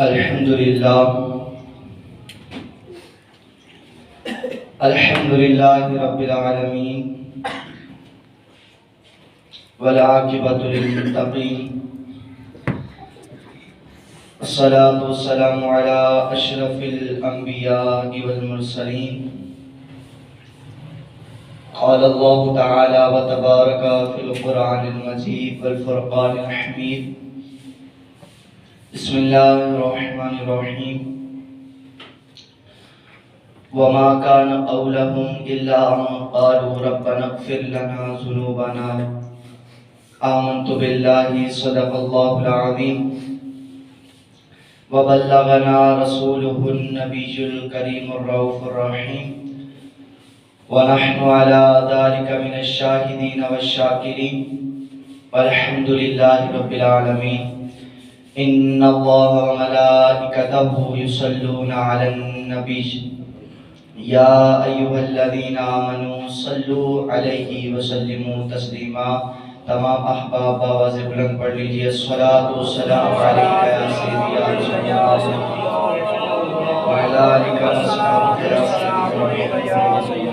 الحمدللہ رب العالمین والعاقبۃ للمتقین الصلاۃ والسلام علی اشرف الانبیاء والمرسلین قال اللہ تعالی وتبارک فی القرآن المجید والفرقان الحمید بسم اللہ الرحمن الرحیم وما كان قولهم إلا أن قالوا ربنا اغفر لنا ذنوبنا آمنت بالله صدق الله العظيم وبلغنا رسوله النبي الكريم الرؤوف الرحيم ونحن على ذلك من الشاهدين والشاكرين والحمد لله رب العالمين إن الله وملائكته يصلون على النبي یا ایھا الذین آمنوا صلوا علیہ وسلموا تسلیما۔ تمام احباب باواز بلند پڑھ لیجئے الصلاۃ والسلام علیک یا سیدی یا رسول اللہ وعلی آلک وصحبہ یا سیدی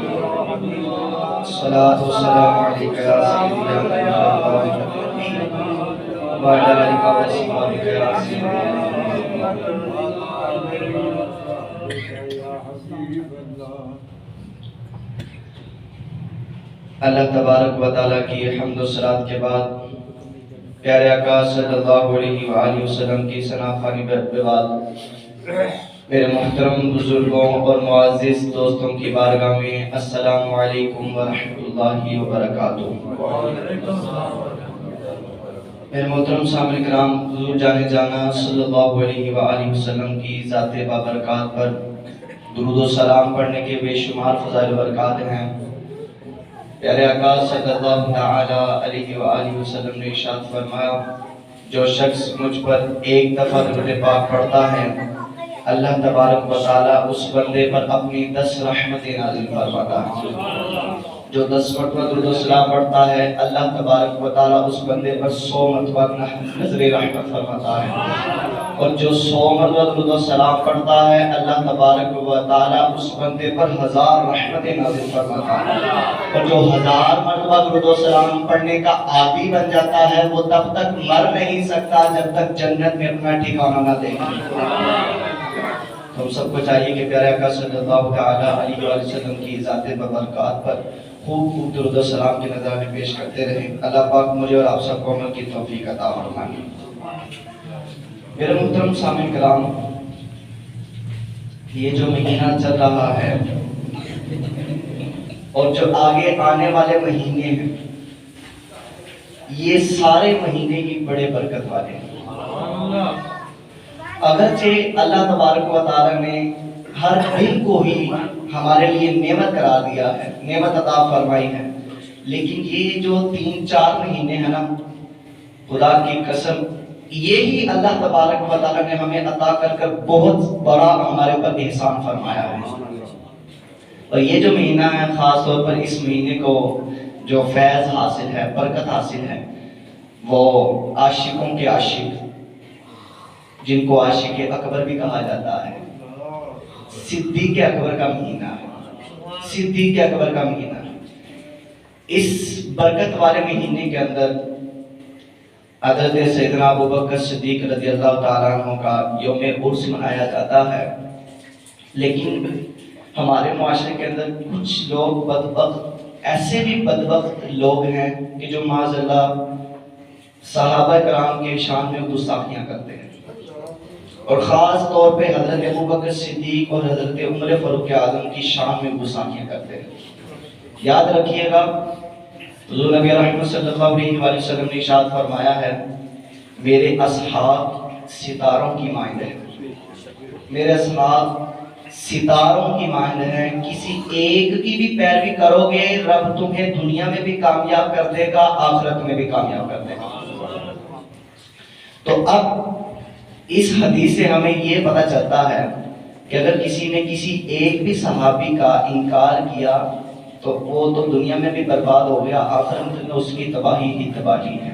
الصلاۃ والسلام علیک یا سیدی یا رسول اللہ وعلی آلک وصحبہ یا سیدی۔ اللہ تبارک و تعالیٰ کی حمد و صلوات کے بعد پیارے آقا صلی اللہ علیہ وآلہ وسلم کی ثنا خوانی کے بعد میرے محترم بزرگوں اور معزز دوستوں کی بارگاہ میں السلام علیکم ورحمۃ اللہ وبرکاتہ۔ میرے محترم سامعین کرام، حضور جانے جانا صلی اللہ علیہ وآلہ وسلم کی ذات بابرکات پر درود و سلام پڑھنے کے بے شمار فضائل و برکات ہیں۔ پیارے آقا صلی اللہ تعالی علیہ وآلہ وسلم نے ارشاد فرمایا، جو شخص مجھ پر ایک دفعہ درود پاک پڑھتا ہے اللہ تبارک و تعالی اس بندے پر اپنی 10 رحمتیں نازل فرماتا ہے۔ جو 10 مرتبہ درود و سلام پڑھتا ہے اللہ تبارک و تعالی اس بندے پر 100 مرتبہ نظر رحمت فرماتا ہے، اور جو 100 مرتبہ درود و سلام پڑھتا ہے اللہ تبارک و تعالی اس بندے پر 1000 رحمتیں نازل فرماتا ہے، اور جو 1000 مرتبہ درود و سلام پڑھنے کا عادی بن جاتا ہے وہ تب تک مر نہیں سکتا جب تک جنت میں اپنا ٹھکانہ نہ دیکھے۔ ہم سب کو چاہیے کہ پیارے آقا صلی اللہ تعالی علیہ وآلہ وسلم کی ذات بابرکات پر خوب خوب درود و سلام کے نذرانے پیش کرتے رہیں۔ اللہ پاک مجھے اور آپ سب کو عمل کی توفیق عطا فرمائے۔ میرے محترم سامعین کرام، یہ جو مہینہ چل رہا ہے اور جو آگے آنے والے مہینے ہیں یہ سارے مہینے ہی بڑے برکت والے ہیں۔ اگرچہ اللہ تبارک و تعالی نے ہر دن کو ہی ہمارے لیے نعمت قرار دیا ہے، نعمت عطا فرمائی ہے، لیکن یہ جو 3-4 مہینے ہیں نا، خدا کی قسم یہی اللہ تبارک و تعالی نے ہمیں عطا کر کر بہت بڑا ہمارے پر احسان فرمایا ہے۔ اور یہ جو مہینہ ہے خاص طور پر اس مہینے کو جو فیض حاصل ہے، برکت حاصل ہے، وہ عاشقوں کے عاشق جن کو عاشق اکبر بھی کہا جاتا ہے، صدیق اکبر کا مہینہ ہے، صدیق اکبر کا مہینہ ہے۔ اس برکت والے مہینے کے اندر حضرت سیدنا ابوبکر صدیق رضی اللہ تعالیٰ عنہ کا یوم عرس منایا جاتا ہے، لیکن ہمارے معاشرے کے اندر کچھ لوگ بدبخت، ایسے بھی بدبخت لوگ ہیں کہ جو معاذ اللہ صحابہ کرام کے شان میں گستاخیاں کرتے ہیں، اور خاص طور پہ حضرت ابوبکر صدیق اور حضرت عمر فاروق اعظم کی شان میں گستاخیاں کرتے ہیں۔ یاد رکھیے گا حضور نبی رحمت صلی اللہ علیہ وآلہ وسلم نے ارشاد فرمایا ہے، میرے اصحاب ستاروں کی مانند ہیں، میرے اصحاب ستاروں کی مانند ہیں، کسی ایک کی بھی پیروی کرو گے رب تمہیں دنیا میں بھی کامیاب کر دے گا، آخرت میں بھی کامیاب کر دے گا۔ تو اب اس حدیث سے ہمیں یہ پتہ چلتا ہے کہ اگر کسی نے کسی ایک بھی صحابی کا انکار کیا تو وہ تو دنیا میں بھی برباد ہو گیا، آخرت میں اس کی تباہی ہی تباہی ہے۔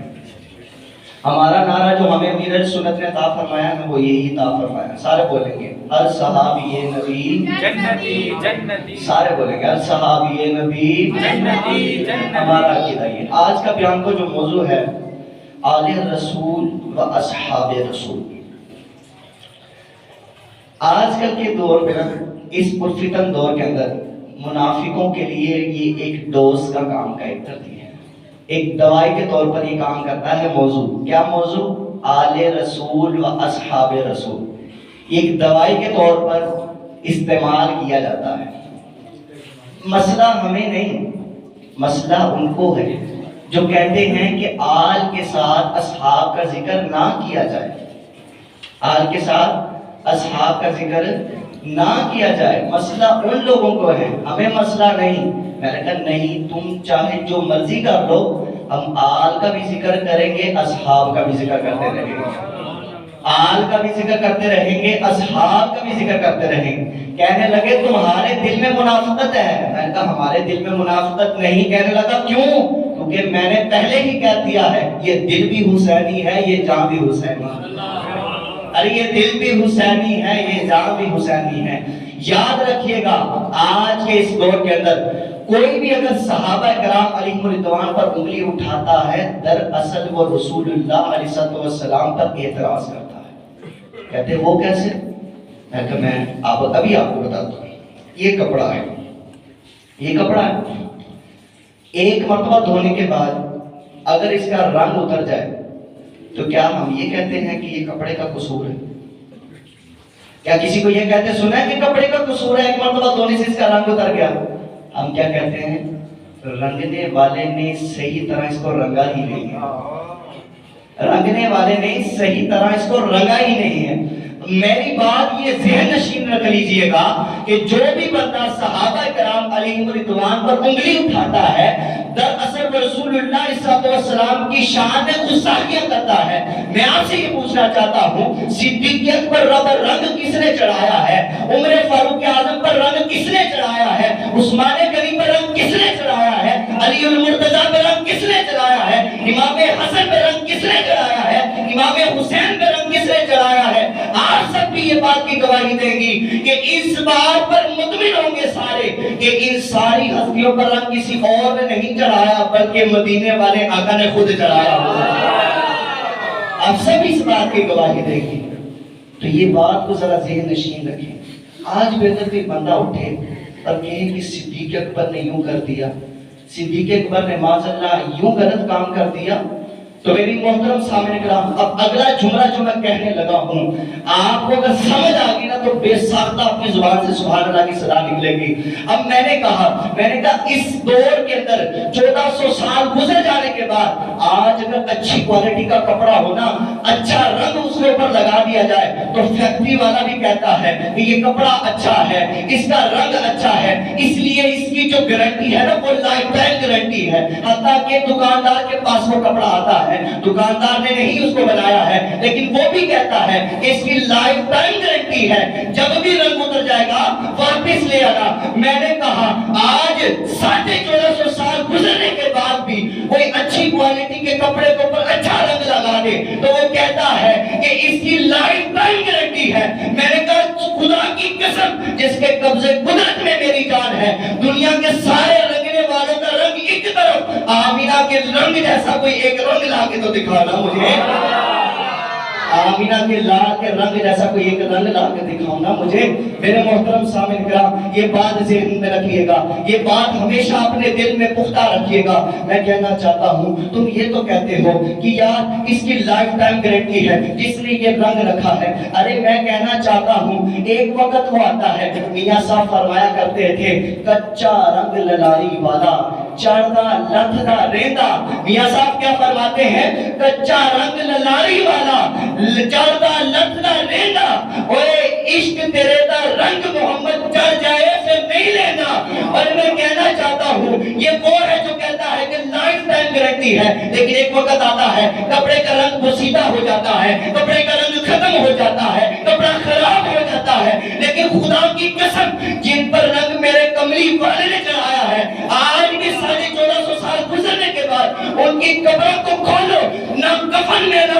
ہمارا نعرہ جو ہمیں امیر سنت نے عطا فرمایا ہے وہ یہی عطا فرمایا. سارے بولیں گے ہر صحابی نبی جنتی جنتی. سارے بولیں گے ہر صحابی نبی جنتی جنتی. ہمارا عقیدہ یہ. آج کا بیان کو جو موضوع ہے آل رسول و اصحاب رسول. آج کل کے دور میں اس پرفتن دور کے اندر منافقوں کے لیے یہ ایک ڈوز کا کام کرتی ہے, ایک دوائی کے طور پر یہ کام کرتا ہے. موضوع کیا موضوع؟ آل رسول و اصحاب رسول. ایک دوائی کے طور پر استعمال کیا جاتا ہے. مسئلہ ہمیں نہیں, مسئلہ ان کو ہے جو کہتے ہیں کہ آل کے ساتھ اصحاب کا ذکر نہ کیا جائے. آل کے ساتھ اصحاب کا ذکر نہ کیا جائے. مسئلہ ان لوگوں کو ہے, ہمیں مسئلہ نہیں. میں نے کہا نہیں, تم چاہے جو مرضی کر لو, ہم آل کا بھی ذکر کریں گے, اصحاب کا بھی ذکر کرتے رہیں گے. آل کا بھی ذکر کرتے رہیں گے, اصحاب کا بھی ذکر کرتے رہیں گے. کہنے لگے تمہارے دل میں منافقت ہے. میں نے کہا ہمارے دل میں منافقت نہیں. کہنے لگا کیوں؟ کیونکہ میں نے پہلے ہی کہہ دیا ہے یہ دل بھی حسینی ہے, یہ جان بھی حسینی ہے. ارے یہ دل بھی حسینی ہے, یہ جان بھی حسینی ہے. یاد رکھیے گا آج کے اس دور کے اندر کوئی بھی اگر صحابہ کرام علیہ رضوان پر انگلی اٹھاتا ہے, دراصل وہ رسول اللہ علیہ السلام پر اعتراض کرتا ہے. کہتے وہ کیسے؟ میں ابھی آپ کو بتاتا ہوں. یہ کپڑا ہے, یہ کپڑا ہے, ایک مرتبہ دھونے کے بعد اگر اس کا رنگ اتر جائے تو کیا ہم یہ کہتے ہیں کہ یہ کپڑے کا قصور ہے؟ کیا کسی کو یہ کہتے سنا ہے کہ کپڑے کا قصور ہے, ایک مرتبہ دھونے سے اس کا رنگ اتر گیا؟ ہم کیا کہتے ہیں؟ رنگنے والے نے صحیح طرح اس کو رنگا ہی نہیں ہے. رنگنے والے نے صحیح طرح اس کو رنگا ہی نہیں ہے. میری بات یہ ذہن نشین رکھ لیجئے گا کہ جو بھی بندہ صحابہ کرام علیہ رضوان پر انگلی اٹھاتا ہے, دراصل رسول اللہ صلی اللہ علیہ وسلم کی شان میں گستاخیاں کرتا ہے. میں آپ سے یہ پوچھنا چاہتا ہوں, صدیق اکبر پر رنگ کس نے چڑھایا ہے؟ عمر فاروق اعظم پر رنگ کس نے چڑھایا ہے؟ عثمان غنی پر رنگ کس نے چڑھایا ہے؟ علی المرتضیٰ پر رنگ کس نے چڑھایا ہے؟ امام حسن پر رنگ کس نے چڑھایا ہے؟ امام حسین پر رنگ کس نے چڑھایا ہے؟ آپ سب بھی یہ بات کی گواہی دیں گی کہ اس بات پر مطمئن ہوں گے سارے کہ ان ساری ہستیوں پر رنگ کسی اور نے نہیں چڑھایا بلکہ مدینے والے آقا نے خود چڑھایا. آپ سب اس بات کی گواہی دیں گی. تو یہ بات کو ذرا ذہن نشین رکھیں. آج بھی اگر کوئی بندہ اٹھے اور کہے کہ صدیق اکبر نے یوں کر دیا, صدیق اکبر نے معاذ اللہ یوں غلط کام کر دیا, تو میری محترم سامنے کرام اب اگلا جملہ جو میں کہنے لگا ہوں آپ کو اگر سمجھ آگی نا تو بے ساختہ اپنی زبان سے سبحان اللہ کی صدا نکلے گی. اب میں نے کہا اس دور کے اندر 1400 سال گزر جانے کے بعد آج اگر اچھی کوالٹی کا کپڑا ہونا, اچھا رنگ اس کے اوپر لگا دیا جائے تو فیکٹری والا بھی کہتا ہے کہ یہ کپڑا اچھا ہے, اس کا رنگ اچھا ہے, اس لیے اس کی جو گارنٹی ہے نا وہ لائف ٹائم گارنٹی ہے. حتیٰ کہ دکاندار کے پاس وہ کپڑا آتا ہے, دکاندار نے نہیں اس کو بنایا ہے لیکن وہ بھی کہتا ہے کہ اس کی لائف ٹائم گارنٹی ہے, جب بھی رنگ اتر جائے گا واپس لے آنا. میں نے کہا آج 1450 سال گزرنے کے بعد بھی کوئی اچھی کوالٹی کے کپڑے کے اوپر اچھا رنگ لگا دے تو وہ کہتا ہے کہ اس کی لائف ٹائم گارنٹی ہے. میں نے کہا خدا کی قسم جس کے قبضے قدرت میں میری جان ہے, دنیا کے سارے رنگنے والوں کا رنگ ایک طرف, آمینہ کے رنگ جیسا کوئی ایک رنگ لا کے تو دکھانا مجھے, آمینہ کے لال کے رنگ جیسا کوئی ایک رنگ لا کے دکھاؤں مجھے. میرے محترم سامعین کرام یہ بات ذہن میں رکھیے گا, یہ بات ہمیشہ اپنے دل میں پختہ رکھیے گا. میں کہنا چاہتا ہوں تم یہ تو کہتے ہو کہ یار اس کی لائف ٹائم گارنٹی ہے جس نے یہ رنگ رکھا ہے. ارے میں کہنا چاہتا ہوں ایک وقت وہ آتا ہے, میاں صاحب فرمایا کرتے تھے کچا رنگ للائی والا چڑھتا لتھدا ریندا. میاں صاحب کیا فرماتے ہیں؟ کچا رنگ للائی والا چڑھتا لتھدا ریندا, اوے عشق تیرے دا رنگ محمد چڑھ جائے پھر نہیں لینا. اور میں کہنا چاہتا ہوں یہ وہ ہے جو کہتا ہے کہ لائف ٹائم گارنٹی ہے, لیکن ایک وقت آتا ہے کپڑے کا رنگ پوسیدہ ہو جاتا ہے, کپڑے کا رنگ ختم ہو جاتا ہے, کپڑا خراب ہو جاتا ہے. لیکن خدا کی قسم جن پر رنگ میرے کملی والے نے چڑھایا ہے, آج بھی 1450 سال گزرنے کے بعد ان کی قبروں کو کھولو, نہ کفن میں نہ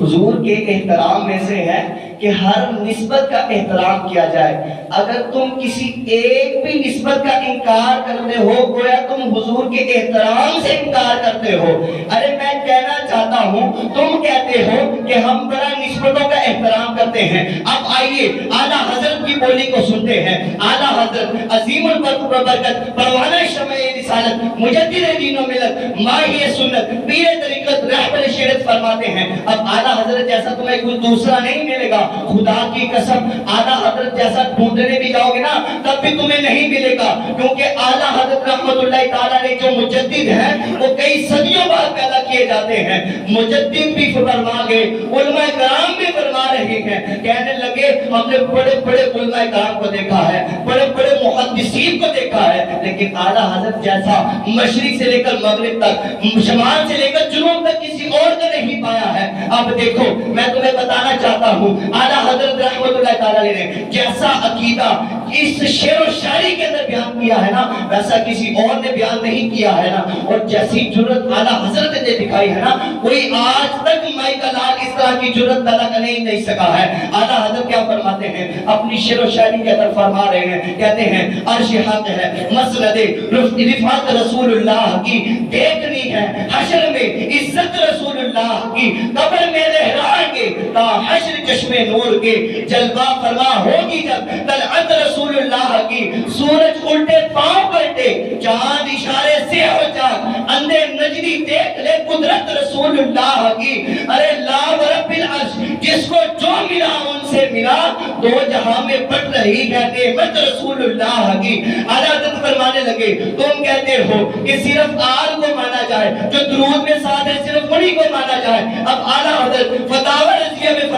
حضور کے احترام میں سے ہے کہ ہر نسبت کا احترام کیا جائے. اگر تم کسی ایک بھی نسبت کا انکار کرتے ہو گویا تم حضور کے احترام سے انکار کرتے ہو. ارے میں کہنا چاہتا ہوں تم کہتے ہو کہ ہم بڑا نسبتوں کا احترام کرتے ہیں. اب آئیے اعلیٰ حضرت کی بولی کو سنتے ہیں. اعلیٰ حضرت عظیم البرکت پروانہ شمع رسالت مجدد دین و ملت ماہی سنت پیر طریقت رہبر شریعت فرماتے ہیں. اب اعلیٰ حضرت جیسا تمہیں کچھ دوسرا نہیں ملے گا. خدا کی قسم اعلیٰ حضرت جیسا ڈھونڈنے بھی جاؤ گے نا تب بھی تمہیں نہیں ملے گا, کیونکہ اعلیٰ حضرت رحمت اللہ تعالیٰ نے جو مجدد ہیں وہ کئی صدیوں بعد پیدا کیے جاتے ہیں. مجدد بھی فرما گئے, علماء کرام بھی فرما رہے ہیں. کہنے لگے ہم نے بڑے بڑے علماء کرام کو دیکھا ہے, بڑے بڑے محدثین کو دیکھا ہے, لیکن اعلیٰ حضرت جیسا مشرق سے لے کر مغرب تک, شمال سے لے کر جنوب تک کسی اور کا نہیں پایا ہے. اب دیکھو میں تمہیں بتانا چاہتا ہوں اعلیٰ حضرت رحمت اللہ تعالیٰ نے جیسا عقیدہ اس شعر و شاعری کے اندر بیان کیا ہے نا ویسا کسی اور نے بیان نہیں کیا ہے نا. اور جیسی جرت اعلیٰ حضرت نے دکھائی ہے نا کوئی آج تک مائیکل آر اس طرح کی جرت پیدا کر نہیں سکا ہے. اعلیٰ حضرت کیا فرماتے ہیں اپنی شعر و شاعری کے اندر فرما رہے ہیں, کہتے ہیں عرش حق ہے مسند رفعت رسول اللہ کی دیکھنی ہے, حشر میں عزت رسول اللہ کی, قبر میں لہرائیں گے تا حشر چشم نور کے, جلوہ فرما ہوگی جب طلعت رسول اللہ کی, سورج الٹے پاؤں پلٹے چاند اشارے سے ہو جاگ, اندھے نجدی دیکھ لے قدرت رسول اللہ کی. ارے لا ورب العرش جس کو جو ملا ان سے ملا, دو جہاں میں بٹ رہی ہے نعمت رسول اللہ کی. اعلیٰ حضرت فرمانے لگے تم کہتے ہو کہ صرف آل کو مانا جائے, جو درود میں ساتھ ہے صرف انہی کو مانا جائے. اب اعلیٰ حضرت فتاوی رضیہ میں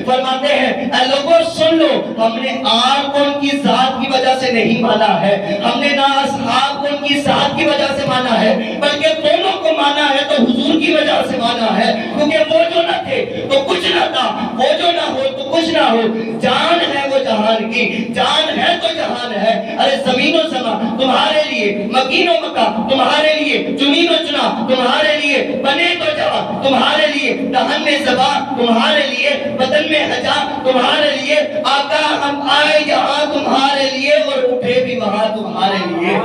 فرماتے ہیں اے لوگوں سن لو, ہم نے آل کو ان کی ذات کی وجہ سے نہیں مانا ہے, ہم نے نہ اصحاب کو ان کی ذات کی وجہ سے مانا ہے, بلکہ دونوں کو مانا ہے تو حضور کی وجہ سے مانا ہے. کیونکہ وہ جو نہ تھے تو کچھ نہ تھا, وہ جو نہ ہو تو کچھ نہ ہو, جان ہے وہ جہان کی, جان ہے تو جہان ہے. ارے زمین و سما تمہارے لیے, مکین و مکہ تمہارے لیے, چنین و چنا تمہارے لیے, بنے تو جوان تمہارے لیے, دہن میں زبان تمہارے لیے, بدن میں حجا تمہارے لیے, آقا ہم آئے یہاں تمہارے لیے اور اٹھے بھی وہاں تمہارے لیے.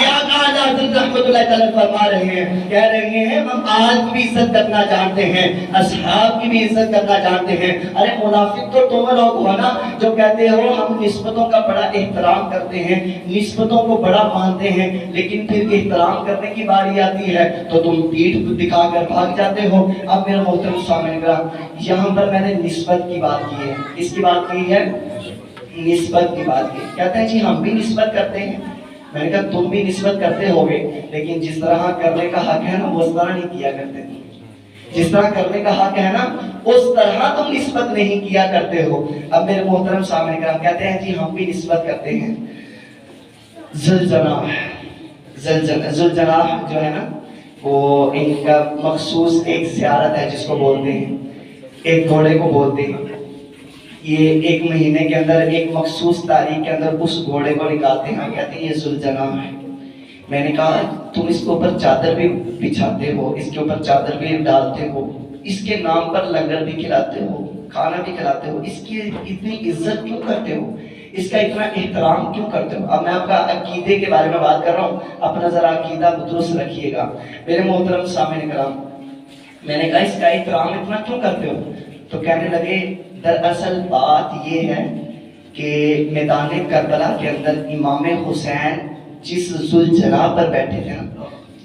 یہ آقا حضرت رحمت اللہ تعالیٰ فرما رہے ہیں, کہہ رہے ہیں ہم آج کی بھی عزت کرنا جانتے ہیں, اصحاب کی بھی عزت کرنا جانتے ہیں. ارے منافق تو تم لوگ ہو نا جو کہتے ہو ہم نسبتوں کا بڑا احترام کرتے ہیں, نسبتوں کو بڑا مانتے ہیں, لیکن پھر احترام کرنے کی باری آتی ہے تو تم پیٹھ دکھا کر بھاگ جاتے ہو. اب میرا محترم سامعین کرام یہاں پر میں نے نسبت کی بات کی ہے, اس کی بات کی ہے, نسبت کی بات کی. کہتے ہیں جی ہم بھی نسبت کرتے ہیں. میں نے کہا تم بھی نسبت کرتے ہوگے, لیکن جس طرح کرنے کا حق ہے نا وہ اس طرح نہیں کیا کرتے. جس طرح کرنے کا حق ہے نا اس طرح تم نسبت نہیں کیا کرتے ہو. اب میرے محترم سامعین کرام کہتے ہیں جی ہم بھی نسبت کرتے ہیں. ذوالجناح جو ہے نا وہ ان کا مخصوص ایک زیارت ہے جس کو بولتے ہیں, ایک گھوڑے کو بولتے ہیں. یہ ایک مہینے کے اندر ایک مخصوص تاریخ کے اندر اس گھوڑے کو نکالتے ہیں, کہتے ہیں یہ ذوالجناح ہے. میں نے کہا تم اس کے اوپر چادر بھی بچھاتے ہو, اس کے اوپر چادر بھی ڈالتے ہو, اس کے نام پر لنگر بھی کھلاتے ہو, کھانا بھی کھلاتے ہو, اس کی اتنی عزت کیوں کرتے ہو, اس کا اتنا احترام کیوں کرتے ہو؟ اب میں آپ کا عقیدے کے بارے میں بات کر رہا ہوں, اپنا ذرا عقیدہ درست رکھیے گا میرے محترم سامعین کرام. میں نے کہا اس کا احترام اتنا کیوں کرتے ہو؟ تو کہنے لگے دراصل بات یہ ہے کہ میدان کربلا کے اندر امام حسین جس ذوالجناح پر بیٹھے تھے,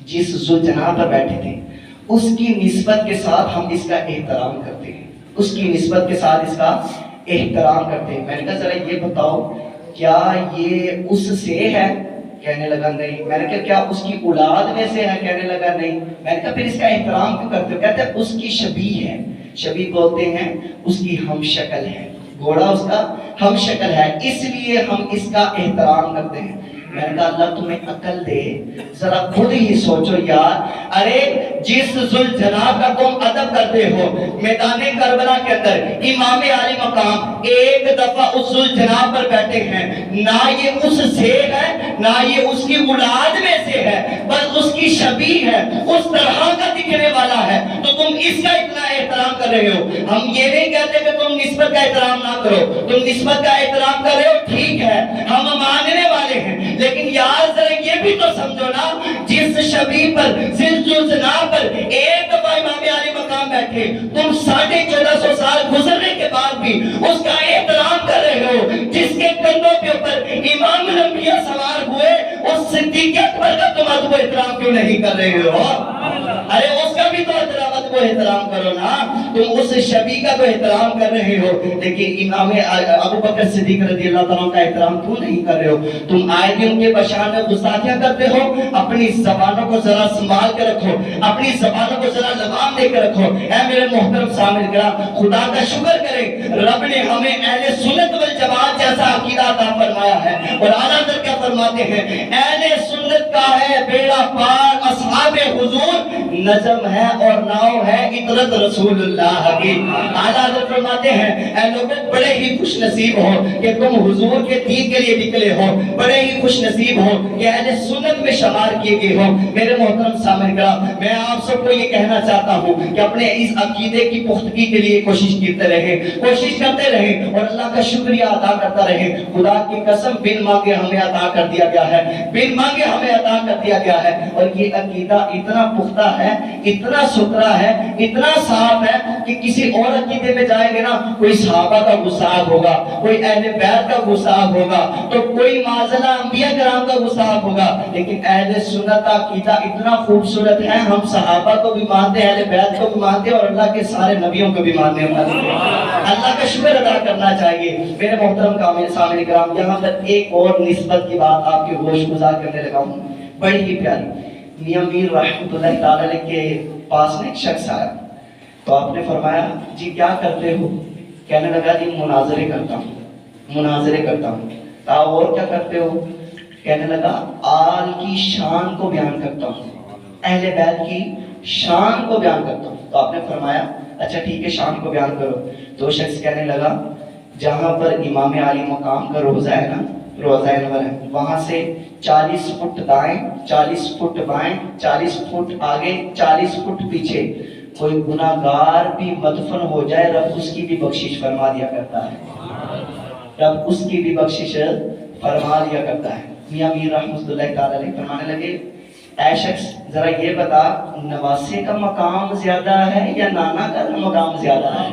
جس ذوالجناح پر بیٹھے تھے, اس کی نسبت کے ساتھ ہم اس کا احترام کرتے ہیں, اس کی نسبت کے ساتھ اس کا احترام کرتے ہیں. میں نے کہا ذرا یہ بتاؤ کیا یہ اس سے ہے؟ کہنے لگا نہیں. میں نے کہا کیا اس کی اولاد میں سے ہے؟ کہنے لگا نہیں. میں نے کہا پھر اس کا احترام کیوں کرتے ہو؟ کہتے ہیں اس کی شبیہ ہے. شبیہ بولتے ہیں اس کی ہم شکل ہے, گھوڑا اس کا ہم شکل ہے, اس لیے ہم اس کا احترام کرتے ہیں. میں نے کہا اللہ تمہیں عقل دے, ذرا خود ہی سوچو یار. ارے جس ذوالجناح کا تم ادب کرتے ہو میدان کربلا کے اندر, امام عالی مقام ایک دفعہ اس ذوالجناح پر بیٹھے ہیں, نہ یہ اس سے ہے نہ یہ اس کی اولاد میں سے ہے, بس اس کی شبیہ ہے, اس طرح کا دکھنے والا ہے, تو تم اس کا اتنا احترام کر رہے ہو. ہم یہ نہیں کہتے کہ تم نسبت کا احترام نہ کرو, تم نسبت کا احترام کر رہے ہو, ٹھیک ہے, ہم ماننے والے ہیں, لیکن یار ذرا یہ بھی تو سمجھو نا, جس شبی پر, ذوالجلال پر ایک دفعہ امام عالی مقام بیٹھے, تم 1450 سال گزرنے کے بعد بھی اس کا احترام کر رہے ہو. جس کے کندھوں کے اوپر امام الانبیاء سوار ہوئے, اس صدیق اکبر کا تم ادب و احترام کیوں نہیں کر رہے ہو؟ ارے اس کا بھی تو احترام کرو نا. تم اس شبی کا تو احترام کر رہے ہو, لیکن امام ابو بکر صدیق رضی اللہ تعالیٰ کا احترام کیوں نہیں کر رہے ہو؟ تم آئے بھی ان کے بشان میں گستاخیاں کرتے ہو. اپنی زبانوں کو ذرا سنبھال کے رکھو, اپنی زبانوں کو ذرا لگام دے کے رکھو. اے میرے محترم سامعین کرام, خدا کا شکر کریں, رب نے ہمیں اہل سنت والجماعت جیسا عقیدہ عطا فرمایا ہے. اور اعلیٰ حضرت کیا فرماتے ہیں, اہل سنت کا ہے بیڑا پار اصحاب حضور, نظم ہے اور ناؤ ہے اطرت رسول اللہ کی. اعلیٰ حضرت فرماتے ہیں, اے لوگوں بڑے ہی خوش نصیب ہو کہ تم حضور کے دین کے لیے نکلے ہو, بڑے ہی خوش نصیب ہو کہ اہل سنت میں شمار کیے گئے ہو. میرے محترم سامعین کرام, میں آپ سب کو یہ کہنا چاہتا ہوں کہ اپنے اس عقیدے کی پختگی کے لیے کوشش کرتے رہیں, کوشش کرتے رہیں اور اللہ کا شکریہ ادا کرتا رہیں. خدا کی قسم بن مانگے ہمیں عطا کر دیا گیا ہے, بن مانگے ہمیں عطا کر دیا گیا ہے. اور یہ عقیدہ اتنا پختہ ہے, اتنا ستھرا ہے, اتنا صاف ہے کہ کسی اور عقیدے میں جائیں گے نا, کوئی صحابہ کا گستاخ ہوگا, کوئی اہل بیت کا گستاخ ہوگا, تو کوئی معاذاللہ انبیاء کرام کا گستاخ ہوگا. لیکن اہل سنت کا عقیدہ اتنا خوبصورت ہے, ہم صحابہ کو بھی مانتے ہیں, اہل بیت کو بھی مانتے ہیں, اور اللہ کے سارے نبیوں کو بھی مانتے ہیں. اللہ کا شکر ادا کرنا چاہیے. میرے محترم سامعین کرام, یہاں پر ایک اور نسبت کی بات آپ کے ہوش گزار کرنے لگا ہوں, بڑی ہی پیاری. میاں میر رحمۃ اللہ تعالی علیہ کے پاس میں ایک شخص آیا, تو آپ نے فرمایا جی کیا کرتے ہو؟ کہنے لگا جی مناظرے کرتا ہوں, مناظرے کرتا ہوں. اور کیا کرتے ہو؟ کہنے لگا آل کی شان کو بیان کرتا ہوں, اہل بیت کی شان کو بیان کرتا ہوں. تو آپ نے فرمایا اچھا ٹھیک ہے, شان کو بیان کرو. تو شخص کہنے لگا جہاں پر امام عالی مقام کا روضہ ہے نا, روضہ انور ہے, وہاں سے 40 فٹ دائیں, 40 فٹ بائیں, 40 فٹ آگے, 40 فٹ پیچھے کوئی گناہگار بھی مدفن ہو جائے, رب اس کی بھی بخشش فرما دیا کرتا ہے, رب اس کی بھی بخشش فرما دیا کرتا ہے. میاں میر رحمۃ اللہ تعالی علیہ فرمانے لگے, اے شخص ذرا یہ بتا, نواسے کا مقام زیادہ ہے یا نانا کا مقام زیادہ ہے؟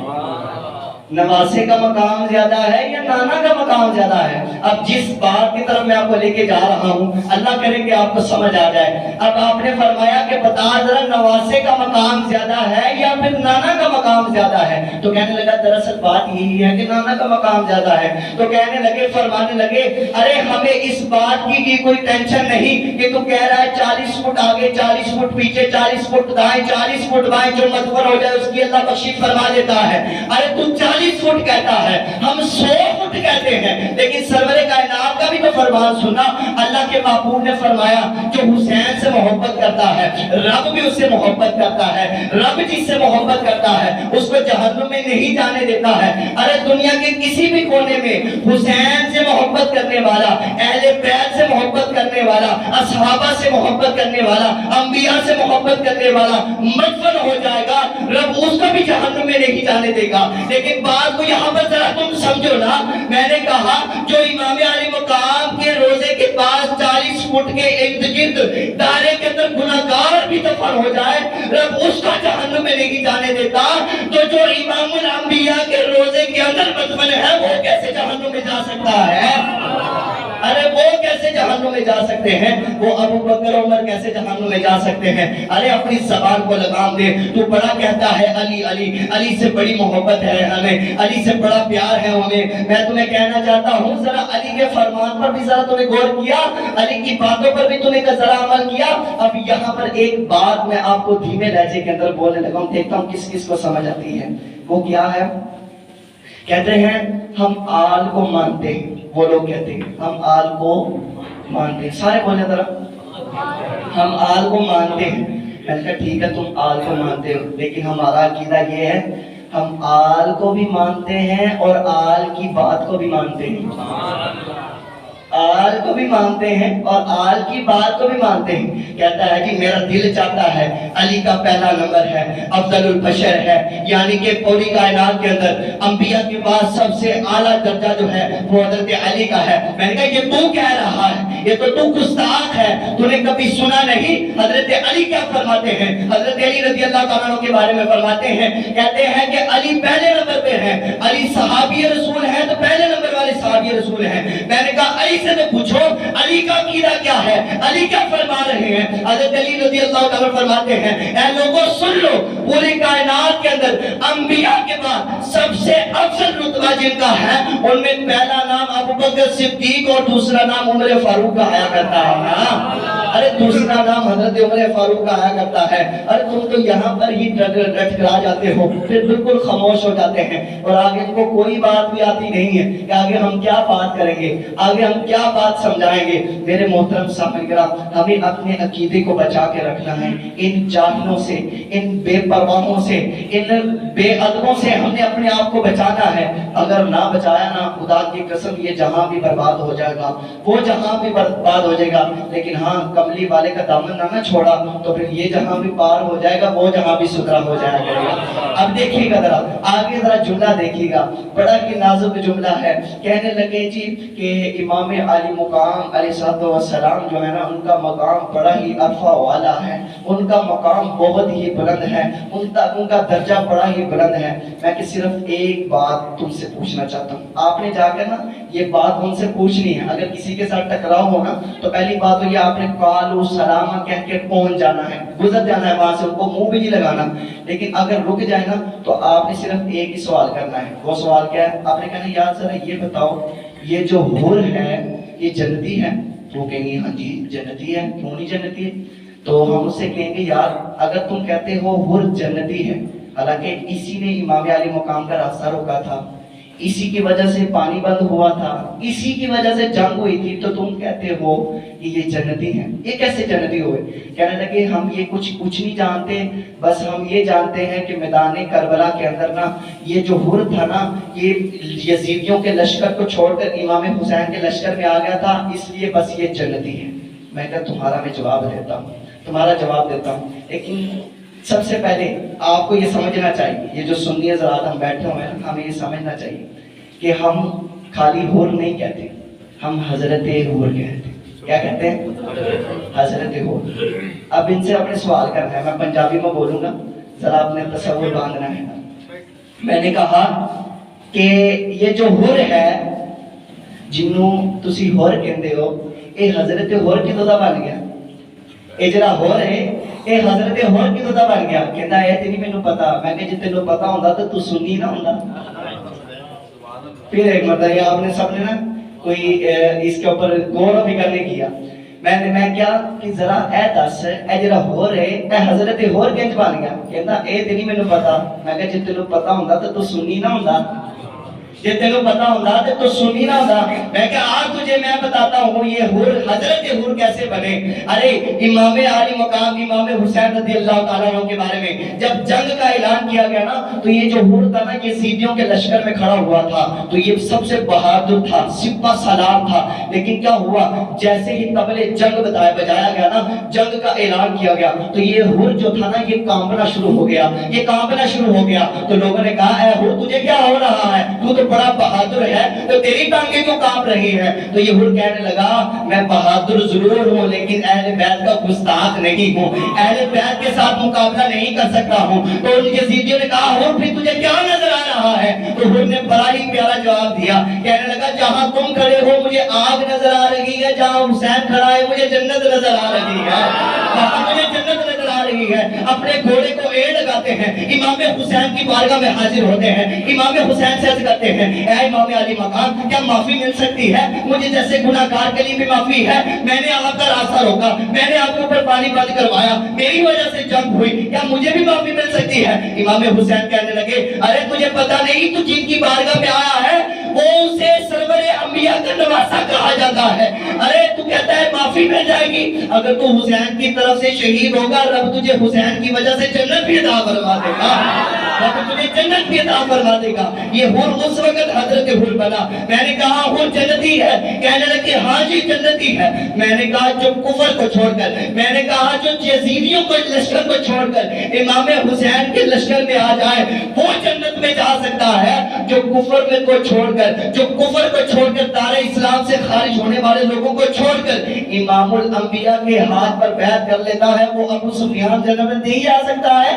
نواسے کا مقام زیادہ ہے یا نانا کا مقام زیادہ ہے؟ اب جس بات کی طرف میں آپ کو لے کے جا رہا ہوں, اللہ کرے کہ آپ کو سمجھ آ جائے. اب آپ نے فرمایا کہ بتا ذرا نواسے کا مقام زیادہ ہے یا پھر نانا کا مقام زیادہ ہے؟ تو کہنے لگا دراصل بات یہی ہے کہ نانا کا مقام زیادہ ہے. تو کہنے لگے, فرمانے لگے, ارے ہمیں اس بات کی بھی کوئی ٹینشن نہیں کہ تو کہہ رہا ہے 40 فٹ آگے, 40 فٹ پیچھے, 40 فٹ دائیں, 40 فٹ بائیں, جو مدفن ہو جائے اس کی اللہ بخشش فرما دیتا ہے. ارے تو 40 فٹ کہتا ہے, ہم 100 فٹ کہتے ہیں, لیکن سرور کائنات کا بھی تو فرمان سنا. اللہ کے محبوب نے فرمایا جو حسین سے محبت کرتا ہے رب بھی اس سے محبت کرتا ہے, رب جس سے محبت کرتا ہے اس کو جہنم میں نہیں جانے دیتا ہے. ارے دنیا کے کسی بھی کونے میں حسین سے محبت کرنے والا, اہل بیت سے محبت کرنے والا, اصحابہ سے محبت کرنے والا, انبیاء سے محبت کرنے والا مدفن ہو جائے گا, رب اس کو بھی جہنم میں نہیں جانے دے گا. لیکن بات کو یہاں پر ذرا تم سمجھو نا, میں نے کہا جو امام علی مقام کے روزے کے پاس 40 فٹ کے ارد گرد دائرے کے اندر گناہگار بھی دفن ہو جائے, رب اس کا جہنم میں نہیں جانے دیتا, تو جو امام الانبیاء کے روزے کے اندر مدفن ہے وہ کیسے جہنم میں جا سکتا ہے؟ ارے وہ کیسے جہنم میں جا سکتے ہیں؟ وہ ابو بکر عمر کیسے جہنم میں جا سکتے ہیں؟ ارے اپنی زبان کو لگام دے. تو بڑا کہتا ہے علی علی, علی سے بڑی محبت ہے ہمیں, علی سے بڑا پیار ہے ہمیں. میں تمہیں کہنا چاہتا ہوں ذرا علی کے فرمان پر بھی ذرا تمہیں غور کیا, علی کی باتوں پر بھی تمہیں ذرا عمل کیا. اب یہاں پر ایک بات میں آپ کو دھیمے لہجے کے اندر بولنے لگا ہوں, دیکھتا ہوں کس کس کو سمجھ آتی ہے. وہ کیا ہے؟ کہتے ہیں ہم آل کو مانتے ہیں. وہ لوگ کہتے ہیں ہم آل کو مانتے ہیں. سارے بولیں ذرا, ہم آل کو مانتے ہیں. میں نے کہا ٹھیک ہے تم آل کو مانتے ہو, لیکن ہمارا عقیدہ یہ ہے ہم آل کو بھی مانتے ہیں اور آل کی بات کو بھی مانتے ہیں. آل کو بھی مانتے ہیں اور آل کی بات کو بھی مانتے ہیں. کہتا ہے جی میرا دل چاہتا ہے علی کا پہلا نمبر ہے, افضل البشر ہے, یعنی کہ پوری کائنات کے اندر انبیاء کے بعد سب سے اعلیٰ درجہ جو ہے وہ حضرت علی کا ہے. میں نے کہا یہ تو کہہ رہا ہے, یہ تو گستاخ ہے, تو نے کبھی سنا نہیں حضرت علی کیا فرماتے ہیں؟ حضرت علی رضی اللہ تعالیٰ عنہ کے بارے میں فرماتے ہیں, کہتے ہیں کہ علی پہلے نمبر پہ ہیں, علی صحابی رسول ہیں تو پہلے نمبر والے صحابی رسول ہیں. میں نے کہا علی سے تو پوچھو علی کا عقیدہ کیا ہے, علی کیا فرما رہے ہیں؟ حضرت علی رضی اللہ تعالیٰ فرماتے ہیں اے لوگوں سن لو, پوری کائنات کے اندر انبیاء کے بعد سب سے افضل رتبہ جن کا ہے ان میں پہلا نام ابو بکر صدیق اور دوسرا نام عمر فاروق کا آیا کرتا ہے نا. ارے دوسرا نام حضرت عمر فاروق کا آیا کرتا ہے. ارے تم تو یہاں پر ہی ڈٹکرا جاتے ہو, پھر بالکل خاموش ہو جاتے ہیں اور آگے کو کوئی بات بھی آتی نہیں ہے کہ آگے ہم کیا بات کریں گے, آگے ہم کیا بات سمجھائیں گے. میرے محترم سامعین کرام, ہمیں اپنے عقیدے کو بچا کے رکھنا ہے. ان جاہلوں سے, ان بے پرواہوں سے, ان بے ادبوں سے ہم نے اپنے آپ کو بچانا ہے. اگر نہ بچایا نا, خدا کی قسم یہ جہاں بھی برباد ہو جائے گا, وہ جہاں بھی برباد ہو جائے گا. لیکن ہاں کملی والے کا دامن نہ چھوڑا تو پھر یہ جہاں بھی پار ہو جائے گا, وہ جہاں بھی ستھرا ہو جائے گا. اب دیکھیے گا ذرا آگے, ذرا جملہ دیکھیے گا, بڑا ہی نازک جملہ ہے. کہنے لگے جی کہ امام علی مقام علیہ السلام جو ہے نا, ان کا مقام بڑا ہی عرفہ والا ہے, ان کا مقام بہت ہی بلند ہے, ان کا درجہ بڑا ہی بلند ہے. میں کہ صرف ایک بات تم سے پوچھنا چاہتا ہوں, آپ نے جا کر نا یہ بات ان سے پوچھنی ہے. اگر کسی کے ساتھ ٹکراؤ ہو نا تو پہلی بات تو یہ آپ نے قالوا سلاما کہہ کے پہنچ جانا ہے, گزر جانا ہے وہاں سے, ان کو منہ بھی نہیں لگانا. لیکن اگر رک جائے نا تو آپ نے صرف ایک ہی سوال کرنا ہے. وہ سوال کیا ہے؟ آپ نے کہنا یار ذرا یہ بتاؤ, یہ جو حور ہے یہ جنتی ہے؟ وہ کہیں گے ہاں جی جنتی ہے, کیوں نہیں جنتی ہے؟ تو ہم اس سے کہیں گے یار اگر تم کہتے ہو حور جنتی ہے, حالانکہ اسی نے امام علی مقام کا راستہ روکا تھا, اسی کی وجہ سے پانی بند ہوا تھا, اسی کی وجہ سے جنگ ہوئی تھی, تو تم کہتے ہو کہ یہ جنتی ہیں, یہ کیسے جنتی ہوئے؟ کہنے لگے ہم یہ کچھ نہیں جانتے, بس ہم یہ جانتے ہیں کہ میدان کربلا کے اندر نا یہ جو حور تھا نا, یہ یزیدیوں کے لشکر کو چھوڑ کر امام حسین کے لشکر میں آ گیا تھا, اس لیے بس یہ جنتی ہے. میں کہا تمہارا میں جواب دیتا ہوں, تمہارا جواب دیتا ہوں. لیکن سب سے پہلے آپ کو یہ سمجھنا چاہیے, یہ جو سنی حضرات ہم بیٹھے ہوئے ہیں, ہمیں یہ سمجھنا چاہیے کہ ہم خالی حور نہیں کہتے, ہم حضرت حور کہتے ہیں. کیا کہتے ہیں؟ حضرت حور. اب ان سے اپنے سوال کرنا ہے, میں پنجابی میں بولوں گا, ذرا اپنے تصور باندھنا ہے. میں نے کہا کہ یہ جو حور ہے جنوں تسی حور کہندے ہو, اے حضرت حور کدوں دا بن گیا؟ اے جڑا حور ہے اے حضرت حور کدوں دا بن گیا؟ کہندا اے تے نہیں مینوں پتا. میں کہ جے تینوں پتا ہوندا تے تو سنی نہ ہوندا. پھر ایک مرتبہ آپ نے سب نے نا کوئی اس کے اوپر غور بھی کرنے کیا. میں کیا کہ ذرا اے دس, اے جڑا حور ہے اے حضرت حور کنج بن گیا؟ کہندا اے تے نہیں مینوں پتا. میں کہ جے تینوں پتا ہوندا تے تو سنی نہ ہوندا, جے تینوں پتا ہوندا تے تو سنی نہ ہوندا. میں کہ آج تجھے میں بتاتا ہوں یہ حور حضرت حور کیسے بنے. ارے امام علی مقام امام حسین رضی اللہ تعالیٰ عنہ کے بارے میں جب جنگ کا اعلان کیا گیا نا, تو یہ جو حور تھا نا یہ یزیدیوں کے لشکر میں کھڑا ہوا تھا, تو یہ سب سے بہادر تھا, سپہ سالار تھا. لیکن کیا ہوا, جیسے ہی طبلے جنگ بجایا گیا نا, جنگ کا اعلان کیا گیا, تو یہ حور جو تھا نا یہ کانپنا شروع ہو گیا, یہ کانپنا شروع ہو گیا. تو لوگوں نے کہا اے حور تجھے کیا ہو رہا ہے, تو بڑا بہادر ہے, تو تیری ٹانگیں کیوں کانپ رہی ہیں؟ تو یہ حور کہنے لگا میں بہادر ضرور ہوں لیکن اہل بیت کا گستاخ نہیں ہوں, اہل بیت کے ساتھ مقابلہ نہیں کر سکتا ہوں. تو ان یزیدیوں نے کہا حور پھر تجھے کیا نظر آ رہا ہے؟ تو حور نے بڑا ہی پیارا جواب دیا, کہنے لگا جہاں تم کھڑے ہو مجھے آگ نظر آ رہی ہے, جہاں حسین کھڑا ہے مجھے جنت نظر آ رہی ہے, وہاں مجھے جنت نظر آ رہی ہے. اپنے گھوڑے کو ایڑ لگاتے ہیں, امام حسین کی بارگاہ میں حاضر ہوتے ہیں, امام حسین سے عرض کرتے ہیں اے امام علی مقام کیا معافی مل سکتی ہے؟ مجھے جیسے گناہ گار کے لیے بھی معافی ہے, میں نے آپ کا راستہ روکا, میں نے آپ کے اوپر پانی بند کروایا, میری وجہ سے جنگ ہوئی, کیا مجھے بھی معافی مل سکتی ہے؟ امام حسین کہنے لگے ارے تجھے پتا نہیں تو جن کی بارگاہ میں آیا ہے وہ اسے سرور انبیاء کا نواسہ کہا جاتا ہے. ارے تو کہتا ہے معافی مل جائے گی, اگر تو حسین کی طرف سے شہید ہوگا رب تجھے حسین کی وجہ سے جنت بھی عطا فرما دے گا. وہ تجھے جنت بھی عطا فرما دے گا. یہ حور اس وقت حضرت حور بنا. میں نے کہا حور جنتی ہے؟ کہنے لگے ہاں جی جنتی ہے. میں نے کہا جو کفر کو چھوڑ کر, میں نے کہا جو یزیدیوں کو لشکر کو چھوڑ کر امام حسین کے لشکر میں آ جائے وہ جنت میں جا سکتا ہے. جو کفر میں کو چھوڑ کر, جو کفر کو چھوڑ کر دار اسلام سے خارج ہونے والے لوگوں کو چھوڑ کر امام الانبیاء کے ہاتھ پر بیعت کر لیتا ہے, وہ ابو سفیان جنت میں نہیں جا سکتا ہے.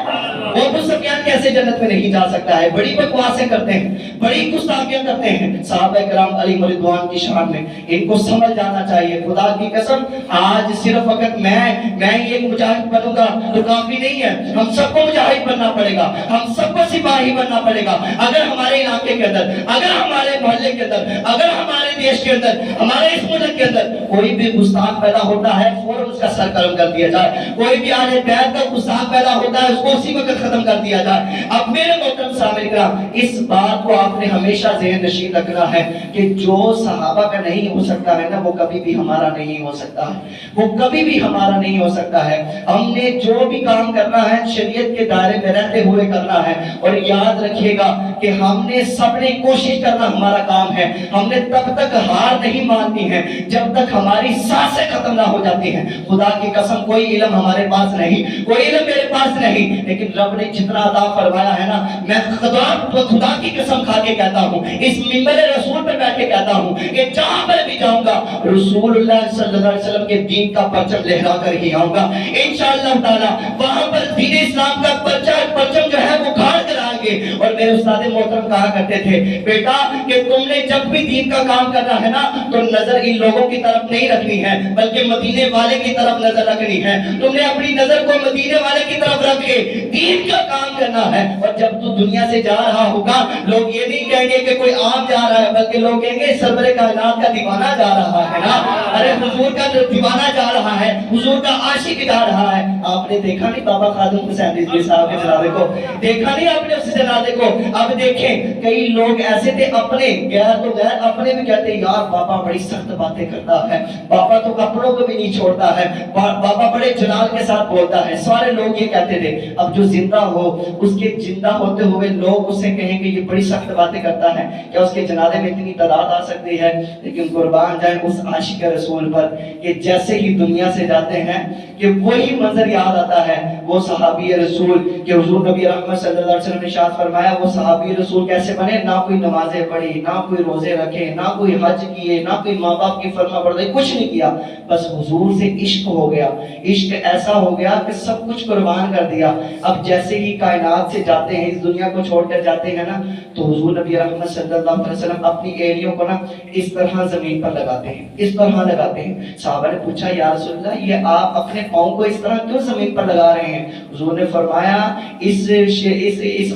وہ ابو سفیان کیسے جنت میں نہیں جا سکتا ہے؟ بڑی بکواسیں کرتے ہیں, بڑی گستاخیاں کرتے ہیں صحابہ کرام علی رضوان کی شان میں. ان کو سمجھ جانا چاہیے. خدا کی قسم آج صرف وقت میں ایک مجاہد بنوں گا تو کافی نہیں ہے. ہم سب کو مجاہد بننا پڑے گا, ہم سب کو سپاہی بننا پڑے گا. اگر ہمارے علاقے کے اندر, اگر ہمارے محلے کے اندر, اگر ہمارے دیش کے اندر, ہمارے اس ملک کے اندر کوئی بھی گستاخ پیدا ہوتا ہے فوراً اس کا سر قلم کر دیا جائے. کوئی بھی اہل بیت کا گستاخ پیدا ہوتا ہے اس کو اسی وقت ختم کر دیا جائے. اب میرے محترم سامعین کرام, اس بات کو آپ نے ہمیشہ ذہن نشین رکھنا ہے کہ جو صحابہ کا نہیں ہو سکتا ہے نا, وہ کبھی بھی ہمارا نہیں ہو سکتا ہے. وہ کبھی بھی ہمارا نہیں ہو سکتا ہے. ہم نے جو بھی کام کرنا ہے شریعت کے دائرے میں رہتے ہوئے کرنا ہے. اور یاد رکھیے گا کہ ہم نے سب نے کوشش کرنا ہمارا کام ہے. ہم نے تب تک ہار نہیں ماننی ہے جب تک ہماری سانسیں ختم نہ ہو جاتی ہیں. خدا کی قسم کوئی علم ہمارے پاس نہیں, کوئی علم میرے پاس نہیں, لیکن رب نے جتنا عطا فرمایا ہے نا, میں خدا کی قسم کھا کے کہتا ہوں, اس منبر رسول پر بیٹھ کے کہتا ہوں کہ جہاں پر بھی جاؤں گا رسول اللہ صلی اللہ علیہ وسلم کے دین کا پرچم لہرا کر ہی آؤں گا انشاءاللہ تعالی. وہاں پر دین اسلام کا پرچم جو ہے وہ گھاڑ کر آئیں گے. اور میرے استاد محترم کہا کرتے تھے, بیٹا کہ تم نے جب بھی دین کا کام کرنا ہے نا تو نظر ان لوگوں کی طرف نہیں رکھنی ہے بلکہ مدینے والے کی طرف نظر رکھنی ہے. تم نے اپنی نظر کو مدینے والے کی طرف رکھ کے دین کا کام کرنا ہے. اور جب تو دنیا سے جا رہا ہوگا لوگ یہ نہیں کہیں گے کہ کوئی عام جا رہا ہے, بلکہ لوگ کہیں گے سرور کائنات کا دیوانہ جا رہا ہے نا, ارے حضور کا دیوانہ جا رہا ہے, حضور کا عاشق جا رہا ہے. آپ نے دیکھا نہیں بابا خادم حسین رضوی صاحب کے جنازے کو, دیکھا نہیں آپ نے اس جنازے کو. اب دیکھیں کئی لوگ ایسے تھے اپنے غیر تو غیر اپنے بھی کہتے ہیں یار بابا بڑی سخت باتیں کرتا ہے, بابا تو اپنوں کو بھی نہیں چھوڑتا ہے, بابا بڑے جلال کے ساتھ بولتا ہے. سارے لوگ یہ کہتے تھے. اب جو زندہ ہو اس کے زندہ ہوتے ہوئے لوگ اس سے کہیں کہ یہ بڑی سخت باتیں کرتا ہے, کیا اس کے جنازے میں اتنی تعداد آ سکتی ہے؟ لیکن قربان جائیں اس عاشق رسول پر کہ جیسے ہی دنیا سے جاتے ہیں کہ وہی منظر یاد آتا ہے وہ صحابی رسول کہ حضور نبی رحمت صلی اللہ علیہ وسلم نے ارشاد فرمایا وہ صحابی رسول کیسے بنے, نہ کوئی نمازیں پڑھی, نہ کوئی روزے رکھے, نہ کوئی حج کیے, نہ کوئی ماں باپ کی فرما برداری, کچھ نہیں کیا, بس حضور سے عشق ہو گیا. عشق ایسا ہو گیا کہ سب کچھ قربان کر دیا. اب جیسے ہی کائنات سے جاتے ہیں, اس دنیا کو چھوڑ کر جاتے ہیں نا, تو حضور نبی رحمت صلی اللہ علیہ وسلم اپنی ایڑیوں کو نا اس طرح زمین پر لگاتے ہیں, اس طرح لگاتے ہیں. صحابہ نے پوچھا یا رسول اللہ یہ آپ اپنے پاؤں کو اس طرح کیوں زمین پر لگا رہے ہیں؟ حضور نے فرمایا اس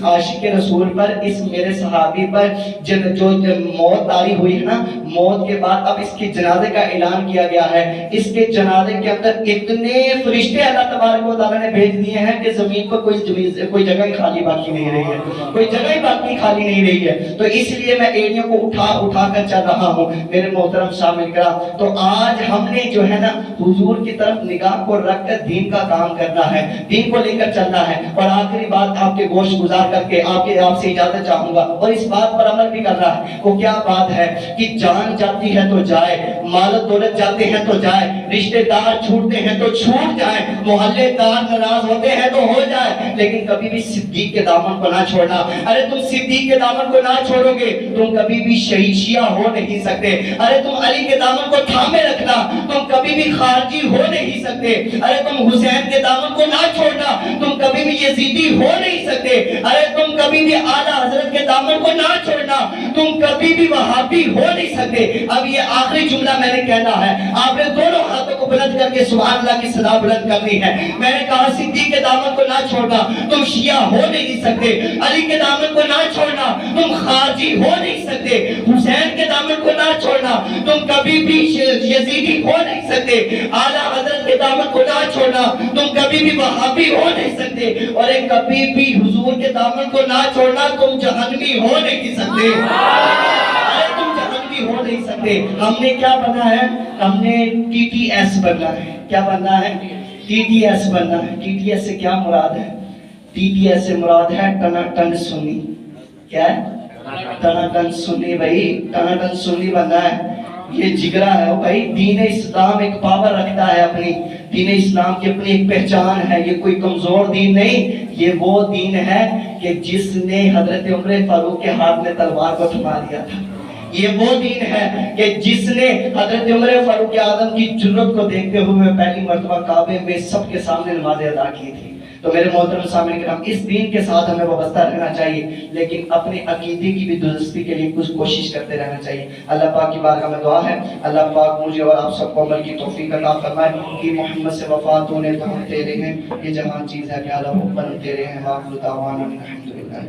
عاشق رسول پر, اس میرے صحابی پر جو موت طاری ہوئی ہے نا, موت کے بعد اب اس کے جنازے کا اعلان کیا گیا ہے. اس کے جنازے کے اندر اتنے فرشتے اللہ تبارک و تعالیٰ نے بھیج دیے ہیں کہ زمین پر کوئی جگہ ہی خالی باقی نہیں رہی ہے, کوئی جگہ ہی باقی خالی نہیں رہی ہے. تو اس لیے میں ایڑیوں کو اٹھا کر چل رہا ہوں میرے محترم شامل کرام. تو آج ہم نے جو ہے نا حضور کی طرف نگاہ کو رکھ کر دین کا کام کرنا ہے, دین کو لے کر چلنا ہے. اور آخری بات آپ کے گوشت گزار کر کے آپ سے اجازت چاہوں گا, اور اس بات پر عمل بھی کر رہا ہے. وہ کیا بات ہے کہ جان جاتی ہے تو جائے, مال و دولت جاتے ہیں تو جائے, رشتے دار چھوٹتے ہیں تو چھوٹ جائے, محلے دار ناراض ہوتے ہیں تو ہو جائے, لیکن کبھی بھی صدیق کے دامن کو نہ چھوڑنا. ارے تم صدیق کے دامن کو نہ چھوڑو گے تم کبھی بھی شیعہ ہو نہیں سکتے. ارے تم علی کے دامن کو تھامے رکھنا, تم کبھی بھی خارجی ہو نہیں سکتے. ارے تم حسین کے دامن کو نہ چھوڑنا, تم کبھی بھی یزیدی ہو نہیں سکتے. ارے تم کبھی بھی اعلیٰ حضرت کے دامن کو نہ چھوڑنا, تم کبھی بھی وہابی ہو نہیں سکتے. اب یہ آخری جملہ میں نے کہنا ہے, آپ نے دونوں ہاتھوں کو بلند کر کے سبحان اللہ کی صدا بلند کرنی ہے. میں نے کہا صدیق کے دامن کو نہ چھوڑنا, تم شیعہ ہو نہیں سکتے. علی کے دامن کو نہ چھوڑنا, تم خارجی ہو نہیں سکتے. حسین کے دامن کو نہ چھوڑنا, تم کبھی بھی یزیدی ہو نہیں سکتے. اعلیٰ حضرت کے دامن کو نہ چھوڑنا, تم کبھی بھی وہابی ہو نہیں سکتے. اور ایک کبھی بھی حضور کے دامن کو نہ چھوڑنا, تم جہنمی ہو نہیں سکتے. تم جہنمی ہو نہیں سکتے. ہم نے کیا بنا ہے؟ ہم نے TTS بننا ہے. کیا بننا ہے؟ TTS بننا ہے. TTS سے کیا مراد ہے؟ TTS سے مراد ہے ٹناٹن سنی. کیا ہے؟ ٹناٹن سنی. بھائی ٹناٹن سنی بندہ ہے, یہ جگرا ہے بھائی. دین اسلام ایک پاور رکھتا ہے اپنی, دین اسلام کی اپنی ایک پہچان ہے. یہ کوئی کمزور دین نہیں, یہ وہ دین ہے کہ جس نے حضرت عمر فاروق کے ہاتھ میں تلوار کو تھما دیا تھا. یہ وہ دین ہے کہ جس نے حضرت عمر فاروق اعظم کی جرت کو دیکھتے ہوئے پہلی مرتبہ کعبے میں سب کے سامنے نمازیں ادا کی تھی. تو میرے محترم سامنے کرام, اس دین کے ساتھ ہمیں وابستہ رہنا چاہیے, لیکن اپنے عقیدے کی بھی درستی کے لیے کچھ کوشش کرتے رہنا چاہیے. اللہ پاک کی بارگاہ میں دعا ہے, اللہ پاک مجھے اور آپ سب کو عمل کی توفیق عطا فرمائے کہ محمد سے وفات ہونے تو ہم تیرے ہیں, یہ جہاں چیز ہے پیارا وہ بن تیرے ہیں. واخر دعوانا الحمدللہ.